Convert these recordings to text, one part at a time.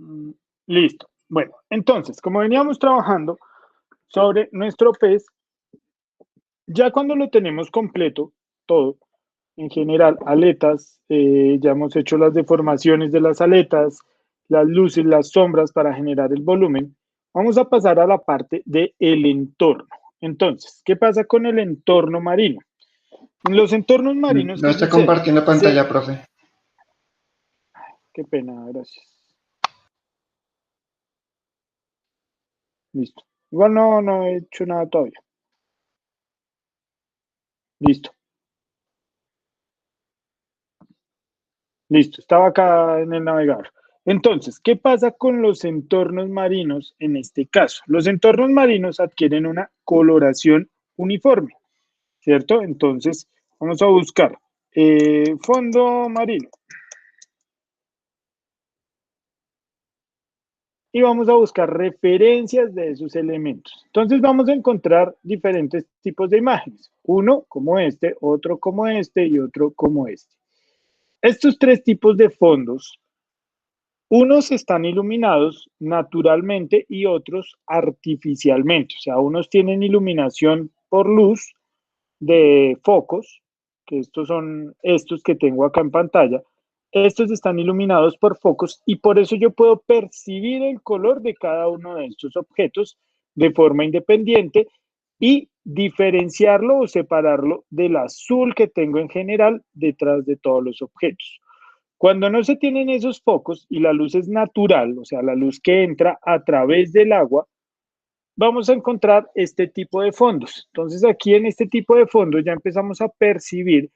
Mm, Listo. Bueno, entonces, como veníamos trabajando sobre nuestro pez, ya cuando lo tenemos completo, todo, en general, aletas, ya hemos hecho las deformaciones de las aletas, las luces, las sombras para generar el volumen, vamos a pasar a la parte del entorno. Entonces, ¿qué pasa con el entorno marino? En los entornos marinos, No ¿qué está sucede? compartiendo pantalla, profe. Qué pena, gracias. Listo. Igual no he hecho nada todavía. Listo. Listo, estaba acá en el navegador. Entonces, ¿qué pasa con los entornos marinos en este caso? Los entornos marinos adquieren una coloración uniforme, ¿cierto? Entonces, vamos a buscar fondo marino y vamos a buscar referencias de esos elementos. Entonces, vamos a encontrar diferentes tipos de imágenes. Uno como este, otro como este y otro como este. Estos tres tipos de fondos, unos están iluminados naturalmente y otros artificialmente. O sea, unos tienen iluminación por luz de focos, que estos son estos que tengo acá en pantalla. Estos están iluminados por focos y por eso yo puedo percibir el color de cada uno de estos objetos de forma independiente y diferenciarlo o separarlo del azul que tengo en general detrás de todos los objetos. Cuando no se tienen esos focos y la luz es natural, o sea, la luz que entra a través del agua, vamos a encontrar este tipo de fondos. Entonces, aquí en este tipo de fondos ya empezamos a percibir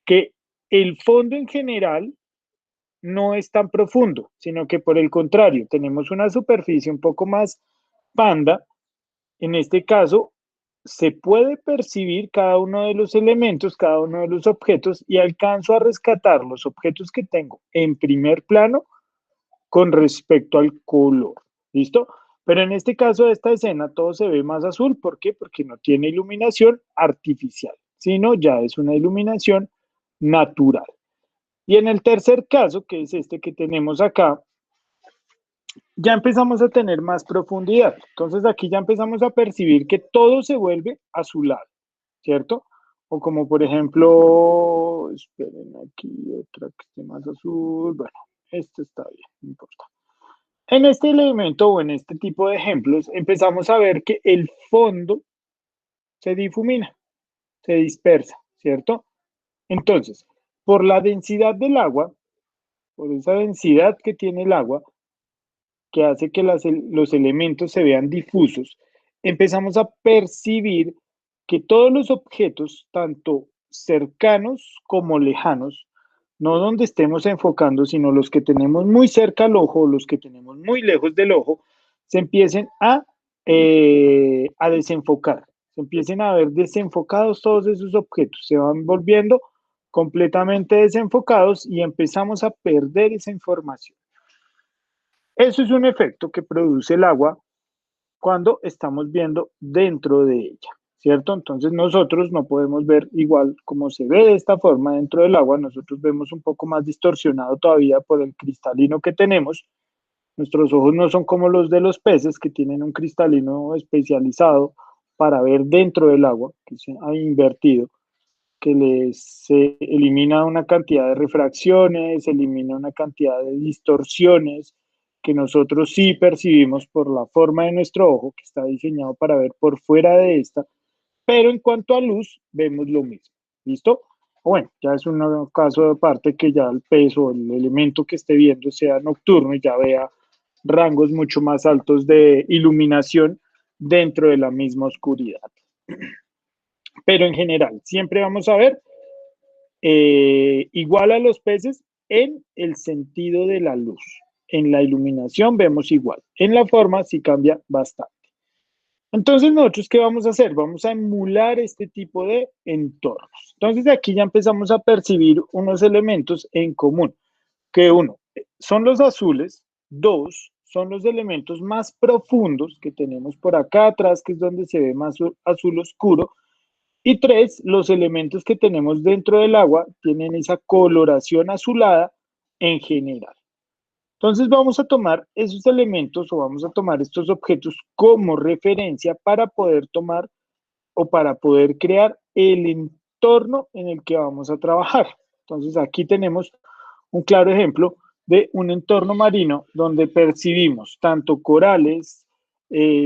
que el fondo en general no es tan profundo, sino que por el contrario, tenemos una superficie un poco más panda. En este caso, se puede percibir cada uno de los elementos, cada uno de los objetos y alcanzo a rescatar los objetos que tengo en primer plano con respecto al color. ¿Listo? Pero en este caso de esta escena todo se ve más azul. ¿Por qué? Porque no tiene iluminación artificial, sino ya es una iluminación natural. Y en el tercer caso, que es este que tenemos acá, ya empezamos a tener más profundidad. Entonces aquí ya empezamos a percibir que todo se vuelve azulado, ¿cierto? O como por ejemplo, esperen aquí otra que esté más azul. Bueno, este está bien, no importa. En este elemento o en este tipo de ejemplos empezamos a ver que el fondo se difumina, se dispersa, ¿cierto? Entonces, por la densidad del agua, por esa densidad que tiene el agua, que hace que los elementos se vean difusos, empezamos a percibir que todos los objetos, tanto cercanos como lejanos, no donde estemos enfocando, sino los que tenemos muy cerca al ojo, los que tenemos muy lejos del ojo, se empiecen a desenfocar, se empiecen a ver desenfocados todos esos objetos, se van volviendo completamente desenfocados y empezamos a perder esa información. Eso es un efecto que produce el agua cuando estamos viendo dentro de ella, ¿cierto? Entonces nosotros no podemos ver igual como se ve de esta forma dentro del agua, nosotros vemos un poco más distorsionado todavía por el cristalino que tenemos. Nuestros ojos no son como los de los peces que tienen un cristalino especializado para ver dentro del agua, que se ha invertido, que se elimina una cantidad de refracciones, se elimina una cantidad de distorsiones que nosotros sí percibimos por la forma de nuestro ojo, que está diseñado para ver por fuera de esta, pero en cuanto a luz, vemos lo mismo. ¿Listo? Bueno, ya es un caso aparte que ya el peso, el elemento que esté viendo sea nocturno y ya vea rangos mucho más altos de iluminación dentro de la misma oscuridad. Pero en general, siempre vamos a ver igual a los peces en el sentido de la luz. En la iluminación vemos igual. En la forma sí cambia bastante. Entonces, nosotros, ¿qué vamos a hacer? Vamos a emular este tipo de entornos. Entonces, aquí ya empezamos a percibir unos elementos en común, que uno, son los azules, dos, son los elementos más profundos que tenemos por acá atrás, que es donde se ve más azul oscuro, y tres, los elementos que tenemos dentro del agua tienen esa coloración azulada en general. Entonces vamos a tomar esos elementos o vamos a tomar estos objetos como referencia para poder tomar o para poder crear el entorno en el que vamos a trabajar. Entonces aquí tenemos un claro ejemplo de un entorno marino donde percibimos tanto corales,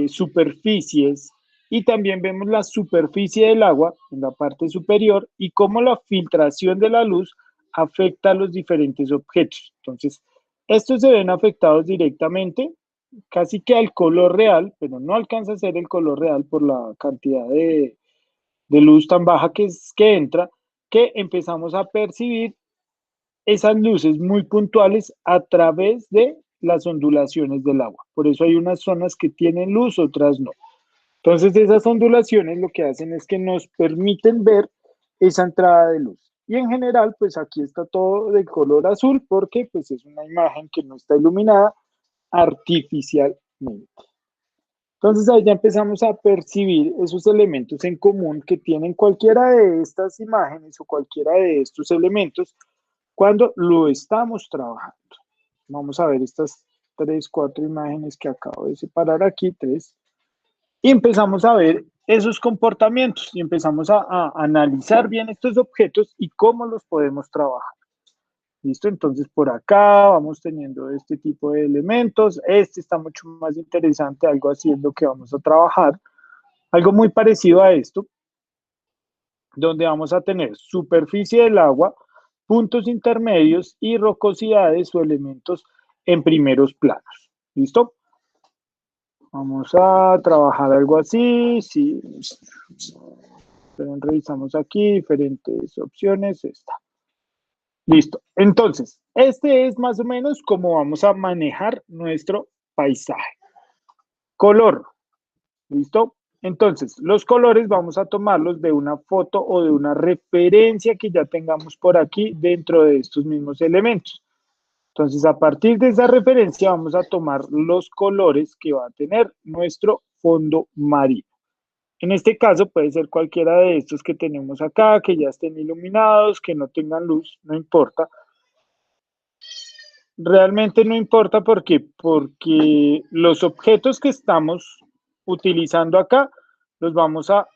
superficies y también vemos la superficie del agua en la parte superior y cómo la filtración de la luz afecta a los diferentes objetos. Entonces, estos se ven afectados directamente casi que al color real, pero no alcanza a ser el color real por la cantidad de luz tan baja que entra, que empezamos a percibir esas luces muy puntuales a través de las ondulaciones del agua. Por eso hay unas zonas que tienen luz, otras no. Entonces esas ondulaciones lo que hacen es que nos permiten ver esa entrada de luz. Y en general, pues aquí está todo de color azul porque pues es una imagen que no está iluminada artificialmente. Entonces ahí ya empezamos a percibir esos elementos en común que tienen cualquiera de estas imágenes o cualquiera de estos elementos cuando lo estamos trabajando. Vamos a ver estas 3, 4 imágenes que acabo de separar aquí, 3, y empezamos a ver esos comportamientos y empezamos a analizar bien estos objetos y cómo los podemos trabajar. ¿Listo? Entonces por acá vamos teniendo este tipo de elementos. Este está mucho más interesante, algo así es lo que vamos a trabajar. Algo muy parecido a esto, donde vamos a tener superficie del agua, puntos intermedios y rocosidades o elementos en primeros planos. ¿Listo? Vamos a trabajar algo así. Sí. Pero revisamos aquí diferentes opciones. Esta. Listo. Entonces, este es más o menos cómo vamos a manejar nuestro paisaje. Color. ¿Listo? Entonces, los colores vamos a tomarlos de una foto o de una referencia que ya tengamos por aquí dentro de estos mismos elementos. Entonces, a partir de esa referencia vamos a tomar los colores que va a tener nuestro fondo marino. En este caso puede ser cualquiera de estos que tenemos acá, que ya estén iluminados, que no tengan luz, no importa. Realmente no importa porque los objetos que estamos utilizando acá los vamos a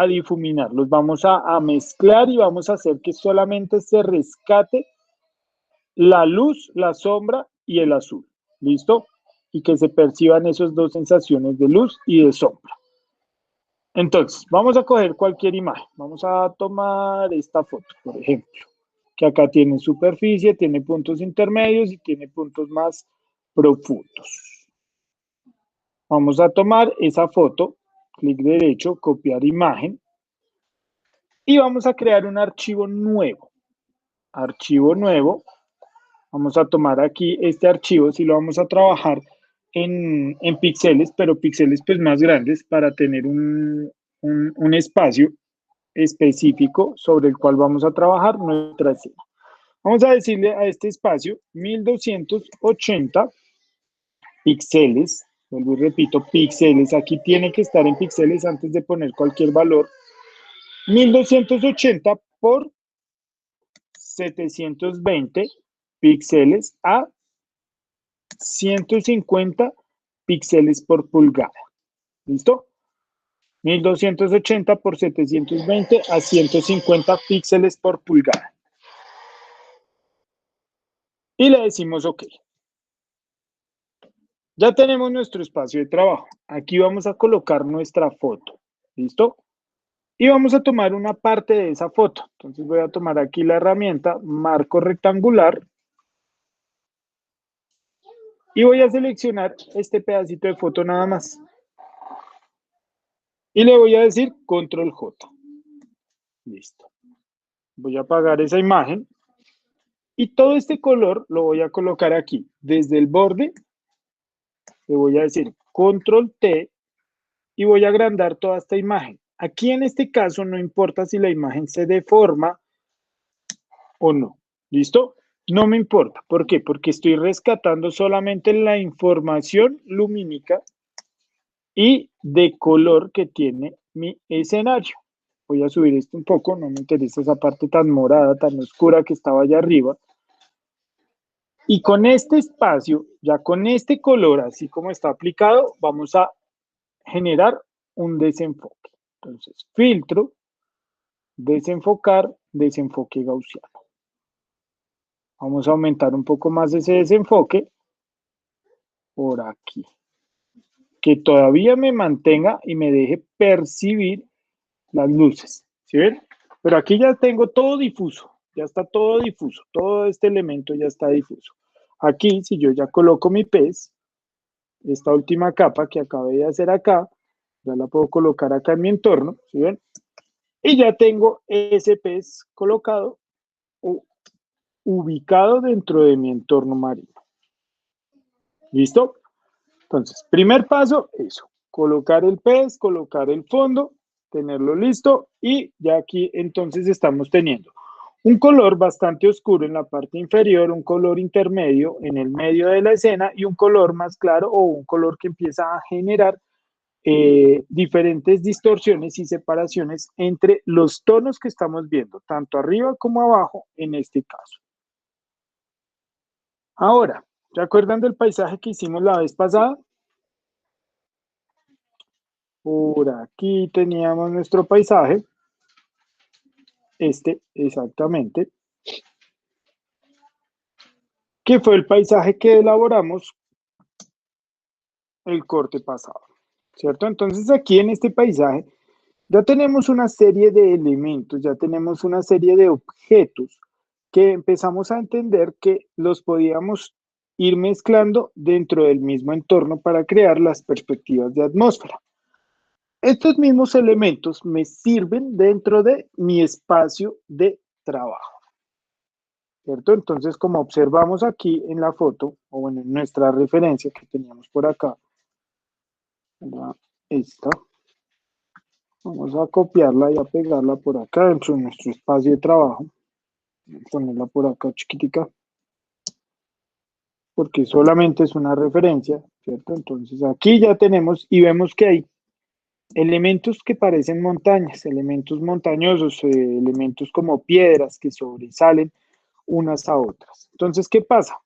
difuminar, los vamos a mezclar y vamos a hacer que solamente se rescate la luz, la sombra y el azul. ¿Listo? Y que se perciban esas dos sensaciones de luz y de sombra. Entonces, vamos a coger cualquier imagen. Vamos a tomar esta foto, por ejemplo, que acá tiene superficie, tiene puntos intermedios y tiene puntos más profundos. Vamos a tomar esa foto, clic derecho, copiar imagen, y vamos a crear un archivo nuevo. Archivo nuevo. Vamos a tomar aquí este archivo, si lo vamos a trabajar en píxeles, pero píxeles pues más grandes para tener un espacio específico sobre el cual vamos a trabajar nuestra escena. Vamos a decirle a este espacio 1280 píxeles, vuelvo y repito, píxeles, aquí tiene que estar en píxeles antes de poner cualquier valor, 1280 por 720 píxeles a 150 píxeles por pulgada. ¿Listo? 1280 por 720 a 150 píxeles por pulgada. Y le decimos OK. Ya tenemos nuestro espacio de trabajo. Aquí vamos a colocar nuestra foto. ¿Listo? Y vamos a tomar una parte de esa foto. Entonces voy a tomar aquí la herramienta marco rectangular y voy a seleccionar este pedacito de foto nada más. Y le voy a decir control J. Listo. Voy a apagar esa imagen. Y todo este color lo voy a colocar aquí. Desde el borde le voy a decir control T y voy a agrandar toda esta imagen. Aquí en este caso no importa si la imagen se deforma o no. ¿Listo? No me importa. ¿Por qué? Porque estoy rescatando solamente la información lumínica y de color que tiene mi escenario. Voy a subir esto un poco, no me interesa esa parte tan morada, tan oscura que estaba allá arriba. Y con este espacio, ya con este color, así como está aplicado, vamos a generar un desenfoque. Entonces, filtro, desenfocar, desenfoque gaussiano. Vamos a aumentar un poco más ese desenfoque por aquí. Que todavía me mantenga y me deje percibir las luces. ¿Sí ven? Pero aquí ya tengo todo difuso. Ya está todo difuso. Todo este elemento ya está difuso. Aquí, si yo ya coloco mi pez, esta última capa que acabé de hacer acá, ya la puedo colocar acá en mi entorno. ¿Sí ven? Y ya tengo ese pez colocado o ubicado dentro de mi entorno marino. ¿Listo? Entonces, primer paso, eso. Colocar el pez, colocar el fondo, tenerlo listo y ya aquí entonces estamos teniendo un color bastante oscuro en la parte inferior, un color intermedio en el medio de la escena y un color más claro o un color que empieza a generar diferentes distorsiones y separaciones entre los tonos que estamos viendo, tanto arriba como abajo en este caso. Ahora, ¿se acuerdan del paisaje que hicimos la vez pasada? Por aquí teníamos nuestro paisaje, este exactamente, que fue el paisaje que elaboramos el corte pasado, ¿cierto? Entonces aquí en este paisaje ya tenemos una serie de elementos, ya tenemos una serie de objetos que empezamos a entender que los podíamos ir mezclando dentro del mismo entorno para crear las perspectivas de atmósfera. Estos mismos elementos me sirven dentro de mi espacio de trabajo, ¿cierto? Entonces, como observamos aquí en la foto, o bueno, en nuestra referencia que teníamos por acá, esta, vamos a copiarla y a pegarla por acá dentro de nuestro espacio de trabajo, ponerla por acá chiquitica, porque solamente es una referencia, ¿cierto? Entonces aquí ya tenemos y vemos que hay elementos que parecen montañas, elementos montañosos, elementos como piedras que sobresalen unas a otras. Entonces, ¿qué pasa?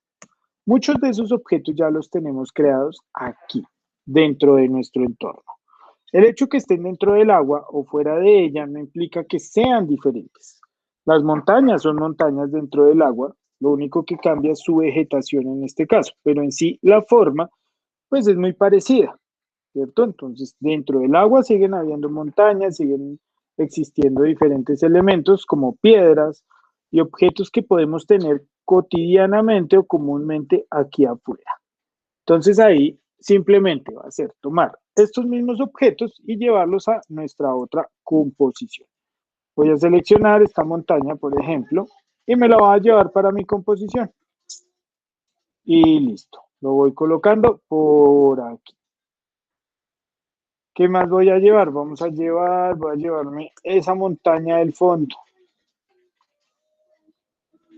Muchos de esos objetos ya los tenemos creados aquí, dentro de nuestro entorno. El hecho que estén dentro del agua o fuera de ella no implica que sean diferentes. Las montañas son montañas dentro del agua, lo único que cambia es su vegetación en este caso, pero en sí la forma pues es muy parecida, ¿cierto? Entonces dentro del agua siguen habiendo montañas, siguen existiendo diferentes elementos como piedras y objetos que podemos tener cotidianamente o comúnmente aquí afuera. Entonces ahí simplemente va a ser tomar estos mismos objetos y llevarlos a nuestra otra composición. Voy a seleccionar esta montaña, por ejemplo, y me la voy a llevar para mi composición. Y listo. Lo voy colocando por aquí. ¿Qué más voy a llevar? Voy a llevarme esa montaña del fondo.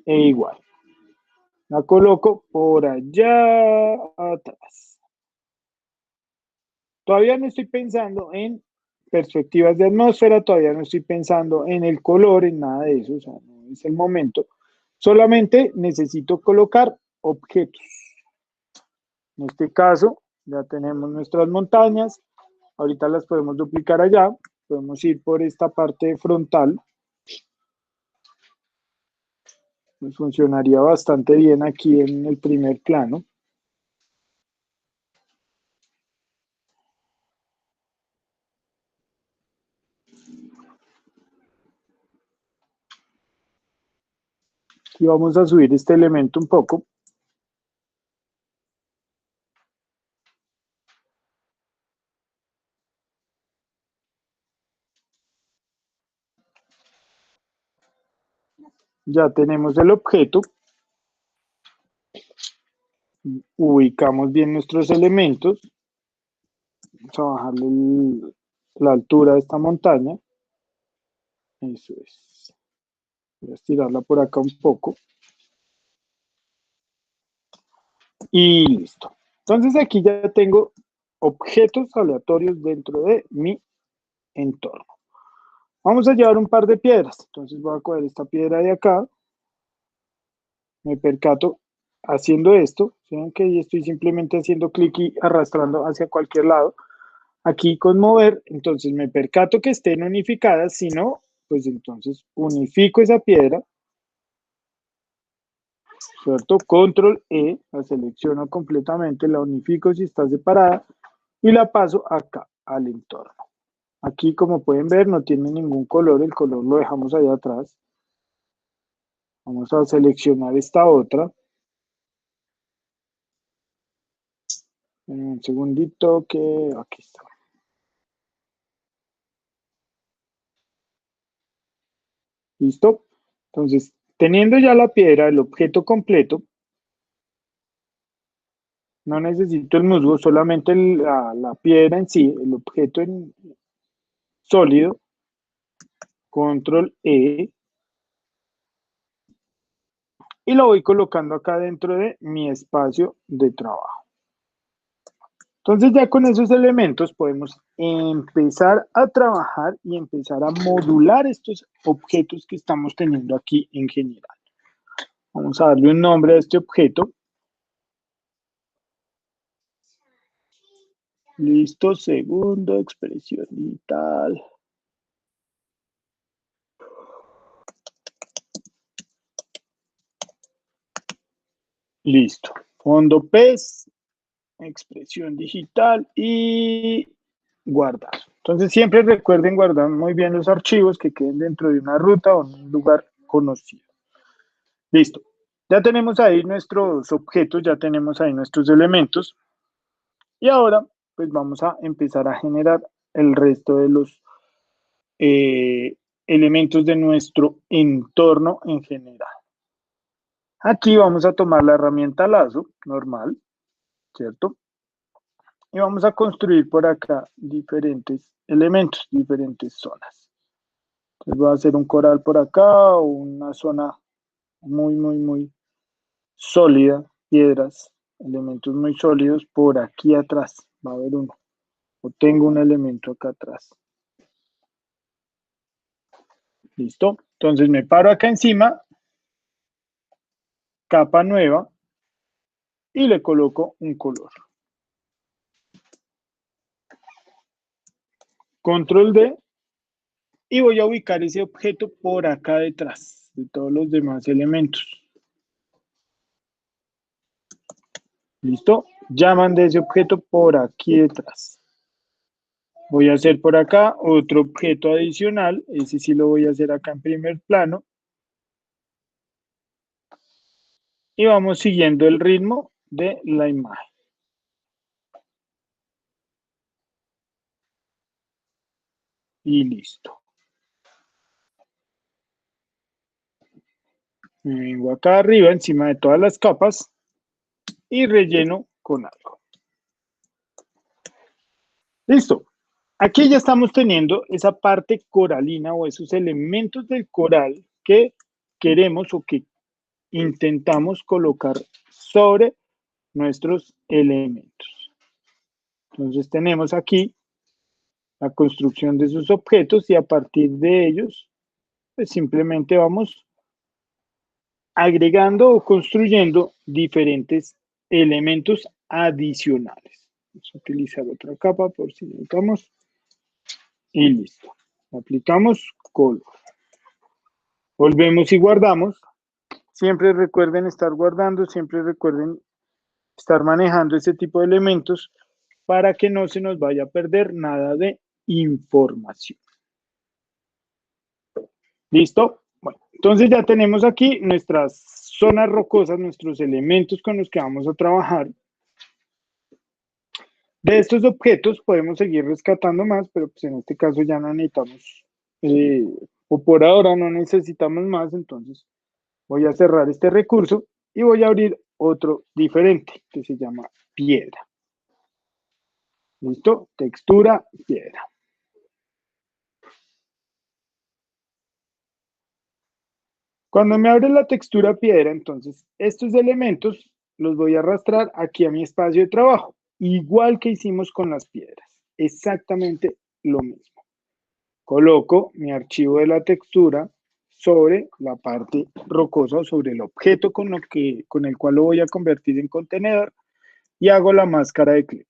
E igual. La coloco por allá atrás. Todavía no estoy pensando en perspectivas de atmósfera, todavía no estoy pensando en el color, en nada de eso, o sea, no es el momento. Solamente necesito colocar objetos. En este caso, ya tenemos nuestras montañas, ahorita las podemos duplicar allá, podemos ir por esta parte frontal, nos funcionaría bastante bien aquí en el primer plano. Y vamos a subir este elemento un poco. Ya tenemos el objeto. Ubicamos bien nuestros elementos. Vamos a bajarle la altura de esta montaña. Eso es. Voy a estirarla por acá un poco. Y listo. Entonces aquí ya tengo objetos aleatorios dentro de mi entorno. Vamos a llevar un par de piedras. Entonces voy a coger esta piedra de acá. Me percato haciendo esto, vean que estoy simplemente haciendo clic y arrastrando hacia cualquier lado. Aquí con mover, entonces me percato que estén unificadas, si no, pues entonces unifico esa piedra, ¿cierto? Control E, la selecciono completamente, la unifico si está separada y la paso acá al entorno. Aquí, como pueden ver, no tiene ningún color, el color lo dejamos allá atrás. Vamos a seleccionar esta otra. Un segundito que aquí está. ¿Listo? Entonces, teniendo ya la piedra, el objeto completo, no necesito el musgo, solamente la piedra en sí, el objeto en sólido, control E, y lo voy colocando acá dentro de mi espacio de trabajo. Entonces ya con esos elementos podemos empezar a trabajar y empezar a modular estos objetos que estamos teniendo aquí en general. Vamos a darle un nombre a este objeto. Listo, segundo, expresión digital. Listo. Fondo PES, expresión digital y guardar. Entonces siempre recuerden guardar muy bien los archivos que queden dentro de una ruta o en un lugar conocido. Listo. Ya tenemos ahí nuestros objetos, ya tenemos ahí nuestros elementos. Y ahora, pues vamos a empezar a generar el resto de los elementos de nuestro entorno en general. Aquí vamos a tomar la herramienta lazo normal, ¿cierto? Y vamos a construir por acá diferentes elementos, diferentes zonas. Entonces voy a hacer un coral por acá, o una zona muy sólida, piedras, elementos muy sólidos por aquí atrás. Va a haber uno. O tengo un elemento acá atrás. ¿Listo? Entonces me paro acá encima, capa nueva, y le coloco un color. Control D, y voy a ubicar ese objeto por acá detrás de todos los demás elementos. ¿Listo? Ya mandé ese objeto por aquí detrás. Voy a hacer por acá otro objeto adicional. Ese sí lo voy a hacer acá en primer plano. Y vamos siguiendo el ritmo de la imagen. Y listo. Me vengo acá arriba, encima de todas las capas, y relleno con algo. Listo. Aquí ya estamos teniendo esa parte coralina o esos elementos del coral que queremos o que intentamos colocar sobre nuestros elementos. Entonces tenemos aquí la construcción de esos objetos y a partir de ellos, pues simplemente vamos agregando o construyendo diferentes elementos adicionales. Vamos a utilizar otra capa por si necesitamos y listo. Aplicamos color. Volvemos y guardamos. Siempre recuerden estar guardando, siempre recuerden estar manejando este tipo de elementos para que no se nos vaya a perder nada de información. ¿Listo? Bueno, entonces ya tenemos aquí nuestras zonas rocosas, nuestros elementos con los que vamos a trabajar. De estos objetos podemos seguir rescatando más, pero pues en este caso ya no necesitamos, o por ahora no necesitamos más, entonces voy a cerrar este recurso y voy a abrir otro diferente que se llama piedra. ¿Listo? Textura, piedra. Cuando me abre la textura piedra, entonces estos elementos los voy a arrastrar aquí a mi espacio de trabajo, igual que hicimos con las piedras. Exactamente lo mismo. Coloco mi archivo de la textura, sobre la parte rocosa o sobre el objeto con el cual lo voy a convertir en contenedor y hago la máscara de clip.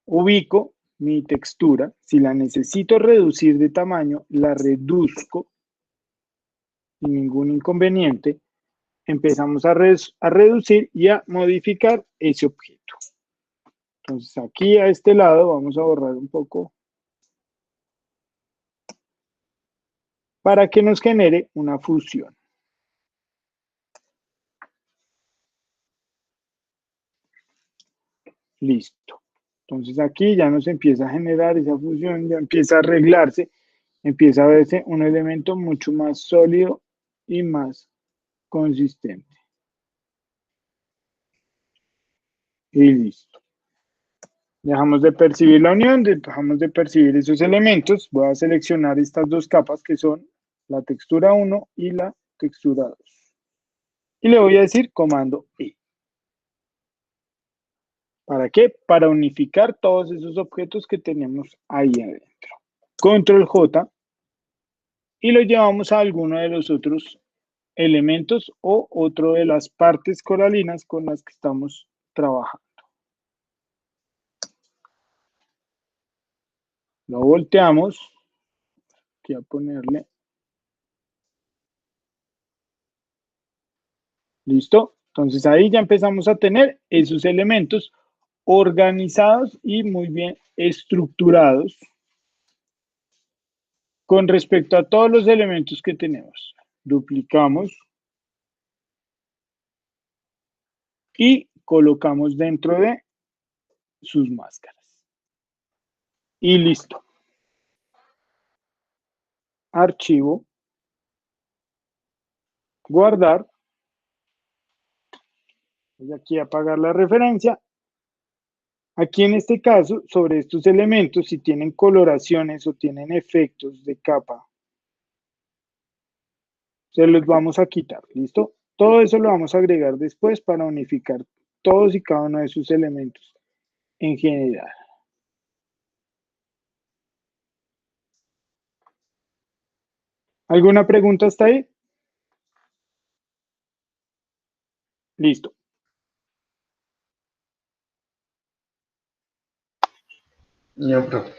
Ubico mi textura, si la necesito reducir de tamaño, la reduzco sin ningún inconveniente. Empezamos a reducir y a modificar ese objeto. Entonces aquí a este lado vamos a borrar un poco para que nos genere una fusión. Listo. Entonces aquí ya nos empieza a generar esa fusión, ya empieza a arreglarse, empieza a verse un elemento mucho más sólido y más consistente. Y listo. Dejamos de percibir la unión, dejamos de percibir esos elementos. Voy a seleccionar estas dos capas que son la textura 1 y la textura 2. Y le voy a decir comando E. ¿Para qué? Para unificar todos esos objetos que tenemos ahí adentro. Control J y lo llevamos a alguno de los otros elementos o otro de las partes coralinas con las que estamos trabajando. Lo volteamos. Aquí a ponerle. ¿Listo? Entonces ahí ya empezamos a tener esos elementos organizados y muy bien estructurados con respecto a todos los elementos que tenemos. Duplicamos y colocamos dentro de sus máscaras. Y listo. Archivo. Guardar. Voy aquí a apagar la referencia. Aquí en este caso, sobre estos elementos, si tienen coloraciones o tienen efectos de capa, se los vamos a quitar, ¿listo? Todo eso lo vamos a agregar después para unificar todos y cada uno de sus elementos en general. ¿Alguna pregunta hasta ahí? Listo. No, profe.